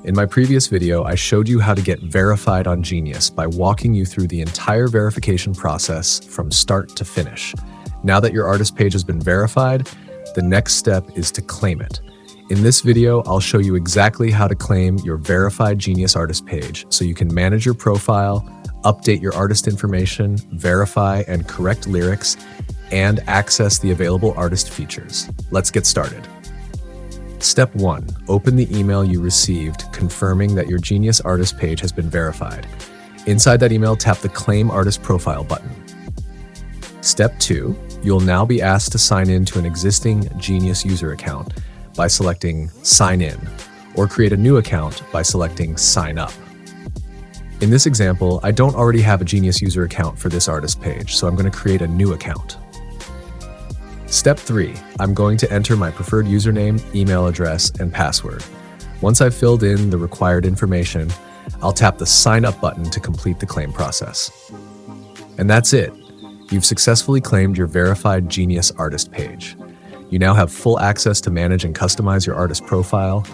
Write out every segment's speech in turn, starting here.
In my previous video, I showed you how to get verified on Genius by walking you through the entire verification process from start to finish. Now that your artist page has been verified, the next step is to claim it. In this video, I'll show you exactly how to claim your verified Genius artist page so you can manage your profile, update your artist information, verify and correct lyrics, and access the available artist features. Let's get started. Step 1. Open the email you received confirming that your Genius artist page has been verified. Inside that email, tap the Claim Artist Profile button. Step 2. You'll now be asked to sign in to an existing Genius user account by selecting Sign In, or create a new account by selecting Sign Up. In this example, I don't already have a Genius user account for this artist page, so I'm going to create a new account. Step 3. I'm going to enter my preferred username, email address, and password. Once I've filled in the required information, I'll tap the Sign Up button to complete the claim process. And that's it. You've successfully claimed your verified Genius artist page. You now have full access to manage and customize your artist profile,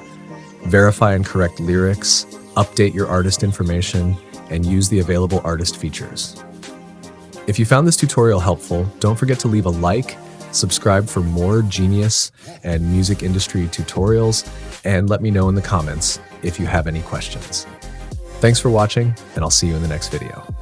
verify and correct lyrics, update your artist information, and use the available artist features. If you found this tutorial helpful, don't forget to leave a like, subscribe for more Genius and music industry tutorials, and let me know in the comments if you have any questions. Thanks for watching, and I'll see you in the next video.